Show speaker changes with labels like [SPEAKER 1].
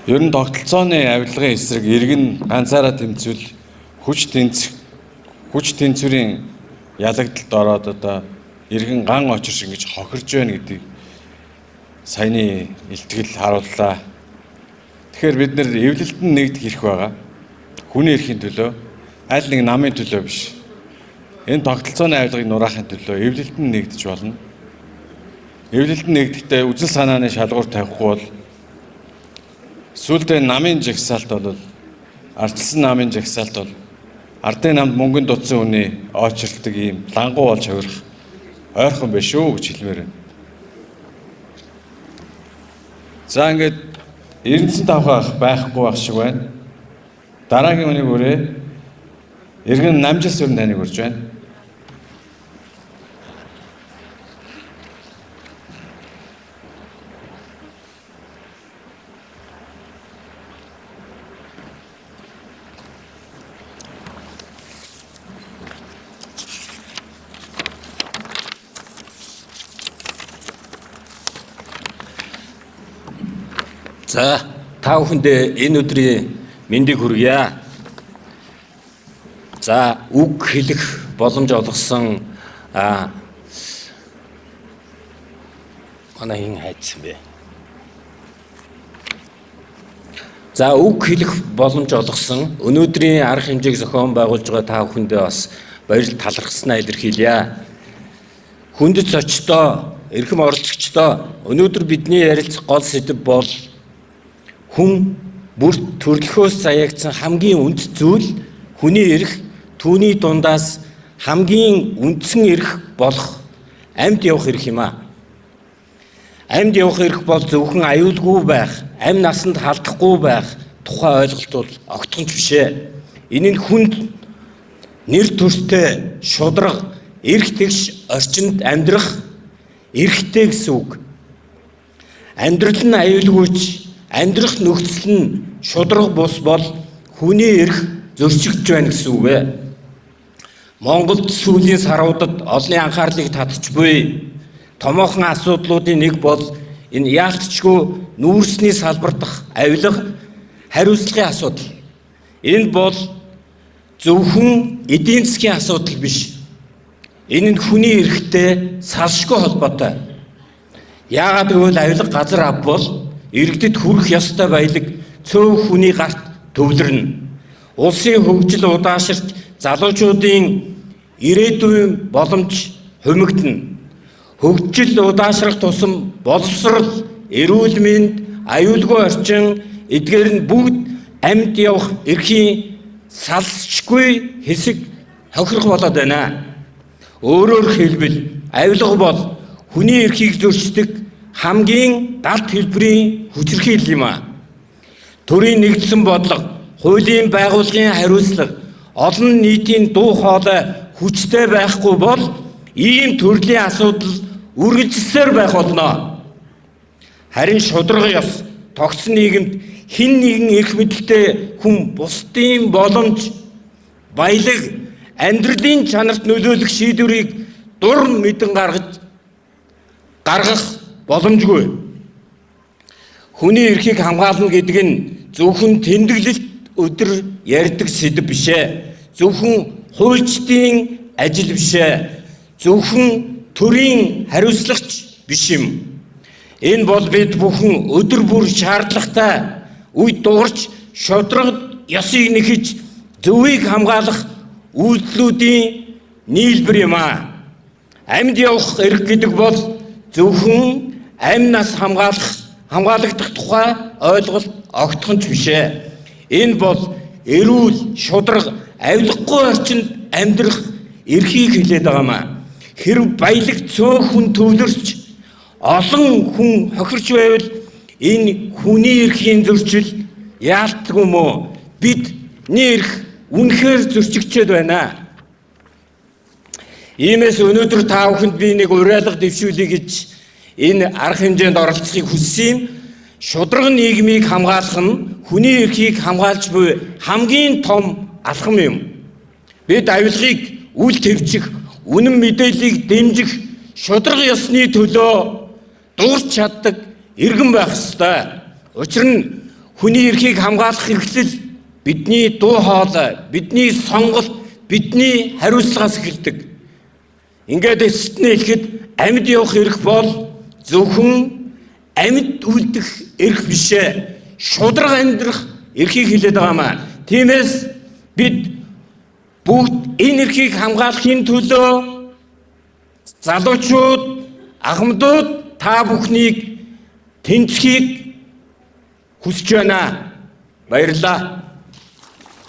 [SPEAKER 1] Ер нь тогтолцооны авилгын эсрэг иргэн ганцаараа тэмцвэл хүч тэнцвэрийн ялагдалд ороод одоо иргэн ган очирш ингэж хохирж байна гэдэг саяны илтгэл харууллаа. Тэгэхээр бид нэр эвлэлтэнд нэгдэх эрх байгаа. Хүний эрхийн төлөө, аль нэг намын төлөө биш. Энэ тогтолцооны авилгыг нураахын төлөө эвлэлтэнд нэгдэж болно. Эвлэлтэнд нэгдэхдээ үзэл санааны шалгуур тавихгүй бол сүүлдээ намын жагсаалт бол ардчилсан намын жагсаалт бол ардын намд мөнгөнд дутсан хүний очирддаг ийм лангуу болж хувирах ойрхон биш шүү гэж хэлмээр байна. За ингээд эрдэнэсэн тавхах байхгүй байх шиг байна. Дараагийн үнийг өрөө иргэн намжилс өрн таныг урьж байна.
[SPEAKER 2] За, та бүхэндээ энэ өдрийн мэндийг хүргье. За, үг хэлэх боломж олгосон манай хин хайцсан бэ. За, үг хэлэх боломж олгосон өнөөдрийн арга хэмжээг зохион байгуулж байгаа та бүхэндээ бас баярлал талархснаа илэрхийлье. Хүндэт зочдоо, эрхэм оролцогчдоо, өнөөдөр бидний ярилцах гол сэдэв бол хүн бүрт төрөлхөөс заяагдсан хамгийн үнд зүйл хүний эрх, түүний дундаас хамгийн үндсэн эрх болох амьд явах эрх юм аа. Амьд явах эрх бол зөвхөн аюулгүй байх, амь насанд халдахгүй байх тухай ойлголт бол огтхонч биш ээ. Энэ нь хүнд нэр төртэй, шударга, эрх тэгш орчинд амьдрах эрхтэй гэсэн үг. Амьдрал нь аюулгүйч, амьдрах нөхцөл нь шударга бус бол хүний эрх зөрчигдөж байна гэсэн үг ээ. Монголд сүүлийн саруудад олонний анхаарлыг татж буй томоохон асуудлуудын нэг бол энэ яалтчгүй нүүрсний салбар дах авилга хариуцлагын асуудал. Энэ бол зөвхөн эдийн засгийн асуудал биш. Энэ нь хүний эрхтэй салшгүй холбоотой. Яагаад гэвэл авилга газар ав бол иргэдэд хүрэх ёстой баялаг цөөх хүний гарт төвлөрнө. Улсын хөгжил удаашрч залуучуудын ирээдүйн боломж хумигдана. Хөгжил удаашрах тусам боловсрол, эрүүл мэнд, аюулгүй орчин эдгээр нь бүгд амьд явах эрхийн салсчгүй хэсэг хохирох болоод байна. Өөрөөр хэлбэл авилга бол хүний эрхийг зөрчдөг хамгийн галт хэлбэрийн хүчирхийлэл юм аа. Төрийн нэгдсэн бодлого, хуулийн байгууллагын хариуцлага, олон нийтийн дуу хоолой хүчтэй байхгүй бол ийм төрлийн асуудал үргэлжилсээр байх болно. Харин шударга ёс, тогтсон нийгэмд хэн нэгэн эрх мэдэлтэй хүн бусдын боломж, баялаг, амьдралын чанарт нөлөөлөх шийдвэрийг дур мэдэн гаргах боломжгүй. Хүний эрхийг хамгаална гэдэг нь зөвхөн тэмдэглэлт өдөр ярьдаг сэдэв биш ээ. Зөвхөн хуульчдын ажил биш ээ. Зөвхөн төрийн хариуцлагч биш юм. Энэ бол бид бүхэн өдөр бүр шаардлагатай үе дуурч шударга ёсыг нэхэж зөвийг хамгаалах үйлдэлүүдийн нийлбэр юм аа. Амьд явах эрх гэдэг бол зөвхөн амь нас хамгаалагдах тухай ойлголт огтхонч биш ээ. Энэ бол эрүүл, шударга, авилгагүй орчинд амьдрах эрхийг хэлээд байгаа маа. Хэрв баялаг цөөх хүн төвлөрч олон хүн хохирч байвал энэ хүний эрхийн зөрчил яалтгүй мó бидний эрх үнэхээр зөрчигчээд байна. Иймээс өнөөдөр та бүхэнд би нэг уриалга дэвшүүлье гэж энэ арга хэмжээнд оролцохыг хүссэн. Шударга нийгмийг хамгаалах нь хүний эрхийг хамгаалж буй хамгийн том алхам юм. Бид авилгыг үл тэвчих, үнэн мэдээллийг дэмжих, шударга ёсны төлөө дуурч чаддаг иргэн байх ёстой. Учир нь хүний эрхийг хамгаалах хэрэглэл бидний дуу хоолой, бидний сонголт, бидний хариуцлагаас эхэлдэг. Ингээд эцэст нь хэлэхэд амьд явах эрх бол зөвхөн амьд үлдэх эрх бишээ. Шударга амьдрах эрхийг хэлээд байгаамаа. Тиймээс бид бүгд энэ эрхийг хамгаалахын төлөө залуучууд, ахмадууд та бүхнийг тэнцхийг хүсэж байна. Баярлалаа.